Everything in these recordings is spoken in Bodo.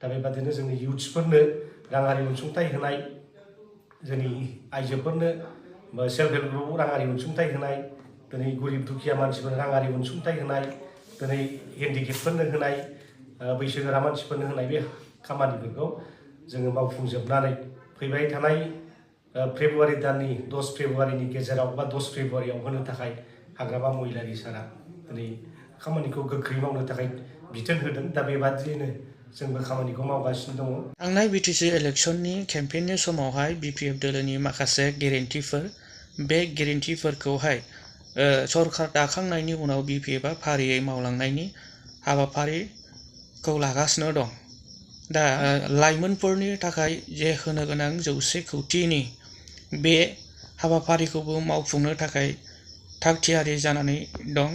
दा बेबादिनो जोंनि इउथ्सफोरनो राङारि अनसुंथाइ होनाय, जोंनि आइजोफोरनो सेल्फ हेल्प ग्रुप राङारि अनसुंथाइ होनाय, दिनै गरिब दुखिया मानसिफोरनो राङारि अनसुंथाइ होनाय, दिनै हेन्डिकेपफोरनो होनाय, बैसोगोरा मानसिफोरनो होनाय बे खामानिफोरखौ जोङो मावफुंजोबनानै फैबाय थानाय फेब्रुवारि दाननि 10 फेब्रुवारिनि गेजेराव बा 10 फेब्रुवारियाव होनो थाखाय हाग्रामा महिलारि सारा दिनै खामानिखौ गोख्रै मावनो थाखाय बिथोन होदों। दा बेबादियैनो जोंबो खामानिखौ मावगासिनो दङ। थांनाय बिटिसि इलेक्सननि केम्पेइननि समावहाय बिपिएफ दोलोनि माखासे गेरेन्टिफोर, बे गेरेन्टिफोरखौहाय सरकार दाखांनायनि उनाव बिपिएफआ फारियै मावलांनायनि हाबाफारिखौ लागासिनो दं। दा लाइमोनफोरनि थाखाय जे होनो गोनां 100 कौटिनि बे हाबाफारिखौबो मावफुंनो थाखाय थागथियारि जानानै दं।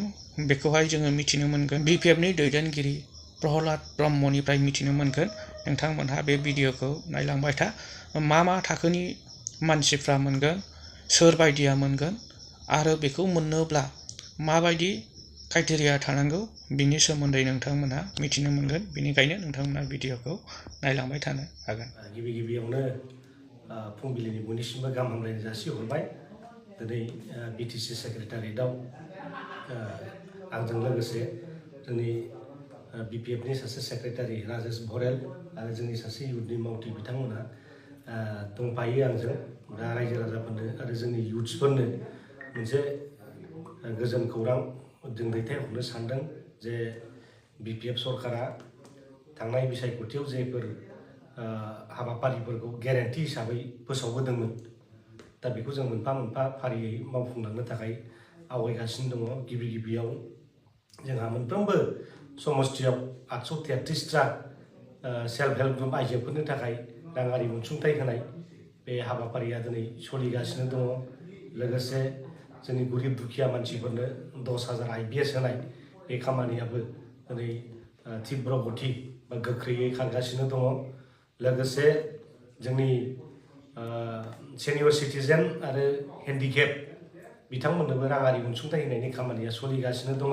बेखौहाय जोङो मिथिनो मोनगोन बिपिएफनि दैदेनगिरि प्रहलाद ब्रह्मनिफ्राय मिथिनो मोनगोन। नोंथांमोनहा बे भिडिअखौ नायलांबाय था। मा थाखोनि मानसिफ्रा मोनगोन, सोर बायदिया मोनगोन, आरो बेखौ मोननोब्ला माबायदि क्राइटेरिया थानांगौ, बिनि सोमोन्दै नोंथांमोनहा मिथिनो मोनगोन। बेनिखायनो नोंथांमोनहा भिडिअखौ नायलांबाय थानो हागोन। गिबियावनो फुंबिलिनि बयनिसिमबो गाहाम हामलायनाय जासिहरबाय। दिनै बिटिसि सेक्रेटारियेटआव आंजों लोगोसे जोंनि बिपिएफनि सासे सेक्रेटारि राजेश भरेल आरो जोंनि सासे इउथनि मावथि बिथांमोना दंफायो आंजों। दा रायजो राजाफोरनो आरो जोंनि इउथ्सफोरनो मोनसे गोजोन खौरां जों दैथायहरनो सानदों जे बिपिएफ सरकारा थांनाय बिसायख'थियाव जेफोर हाबाफारिफोरखौ गेरेन्टि हिसाबै फोसावबोदोंमोन, दा बेखौ जों मोनफा मोनफा फारियै मावफुंलांनो थाखाय आवगायगासिनो दङ। गिबियाव जोंहा मोनफ्रोमबो समस्थियाव 833टा सेल्फ हेल्प ग्रुप आइजोफोरनि थाखाय राङारि अनसुंथाइ होनाय बे हाबाफारिया दिनै सोलिगासिनो दङ। लोगोसे जोंनि गरिब दुखिया मानसिफोरनो 10,000 IBS होनाय बे खामानियाबो दिनै तीव्र गति बा गोख्रैयै खारगासिनो दङ। लोगोसे जोंनि सेनियर सिटिजेन आरो हेन्डिकेप बिथांमोननोबो राङारि अनसुंथाइ होनायनि खामानिया सोलिगासिनो दङ।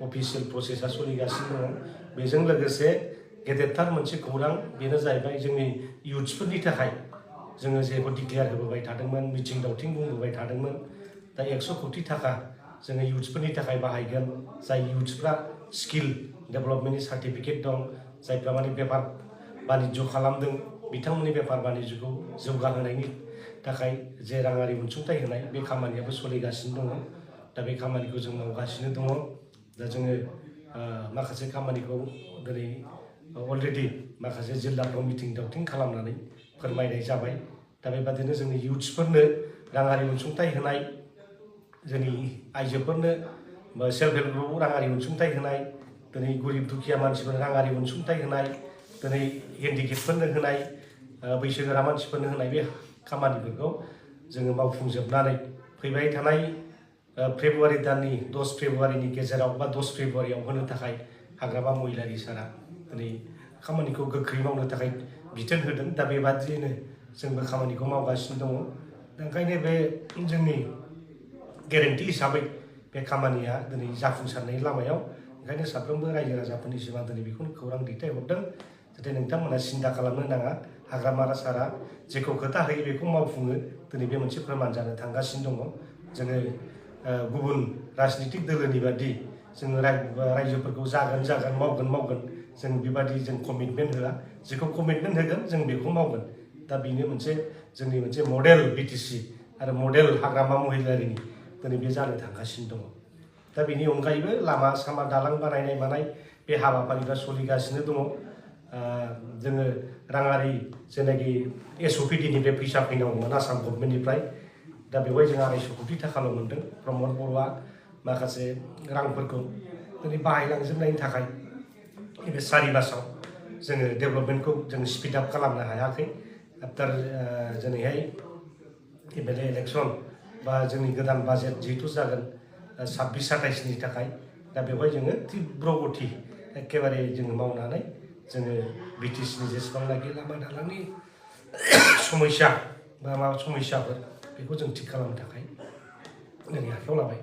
अफिसियेल प्रसेसा सोलिगासिनो दङ। बेजों लोगोसे गेदेरथार मोनसे खौरां, बेनो जाहैबाय जोंनि इउथ्सफोरनि थाखाय जोङो जेखौ डिक्लेयार होबोबाय थादोंमोन, मिथिं दावथिं बुंबोबाय थादोंमोन। दा 100 कौटि थाखा जोङो इउथ्सफोरनि थाखाय बाहायगोन। जाय इउथ्सफ्रा स्किल डेभेलपमेन्टनि सार्टिफिकेट दं, जायफ्रा माने बेफार बानिज्य खालामदों, बिथांमोननि बेफार बानिज्यखौ जौगाहोनायनि थाखाय जे राङारि अनसुंथाइ होनाय बे खामानियाबो सोलिगासिनो दङ। दा बे खामानिखौ जों मावगासिनो दङ। दा जोङो माखासे खामानिखौ दिनै अलरेडि माखासे जिल्लाफ्राव मिथिं दावथिं खालामनानै फोरमायनाय जाबाय। दा बेबादिनो जोंनि इउथ्सफोरनो राङारि अनसुंथाइ होनाय, जोंनि आइजोफोरनो सेल्फ हेल्प ग्रुप राङारि अनसुंथाइ होनाय, दिनै गरिब दुखिया मानसिफोरनो राङारि अनसुंथाइ होनाय, दिनै हेन्डिकेपफोरनो होनाय, बैसोगोरा मानसिफोरनो होनाय बे खामानिफोरखौ जोङो मावफुंजोबनानै फैबाय थानाय फेब्रुवारि दाननि 10 फेब्रुवारिनि गेजेराव बा 10 फेब्रुवारियाव होनो थाखाय हाग्रामा महिलारि सारा दिनै खामानिखौ गोख्रै मावनो थाखाय बिथोन होदों। दा बेबादियैनो जोंबो खामानिखौ मावगासिनो दङ। दा ओंखायनो बे जोंनि गेरेन्टि हिसाबै बे खामानिया दिनै जाफुंसारनायनि लामायाव। ओंखायनो साफ्रोमबो रायजो राजाफोरनिसिम आं दिनै बेखौनो खौरां दैथायहरदों, जाहाथे नोंथांमोना सिन्था खालामनो नाङा। हाग्रामा सारा जेखौ खोथा होयो बेखौ मावफुङो। दिनै बे मोनसे फोरमान जानो थांगासिनो दङ। जोङो गुबुन राजनितिक दोलोनि बादि जोङो रायजोफोरखौ जागोन मावगोन जों बेबादि जों कमिटमेन्ट होआ। जेखौ कमिटमेन्ट होगोन जों बेखौ मावगोन। दा बेनो मोनसे जोंनि मोनसे मडेल बिटिसि आरो मडेल हाग्रामा महिलारिनि दिनै बे जानो थांगासिनो दङ। दा बेनि अनगायैबो लामा सामा दालां बानायनाय मानाय बे हाबाफारिफ्रा सोलिगासिनो दङ। जोङो राङारि जेनाखि SOPDनिफ्राय फैसा फैनांगौमोन आसाम गभर्नमेन्टनिफ्राय, दा बेवहाय जों 250 कौटि थाखाल' मोन्दों। प्रमद बर'आ माखासे रांफोरखौ दिनै बाहायलांजोबनायनि थाखाय बे 4 मासाव जोङो डेभेलपमेन्टखौ जों स्पिड आप खालामनो हायाखै। आफ्टार दिनैहाय MLA इलेक्सन बा जोंनि गोदान बाजेट जिहेतु जागोन 26-27नि थाखाय, दा बेवहाय जोङो तीव्र गति एखेबारे जोङो मावनानै जोङो बिटिसिनि जेसेबांनाखि लामा दालांनि समस्या बा माबा समस्याफोर बेखौ जों थिग खालामनो थाखाय जोंनि आखायाव लाबाय।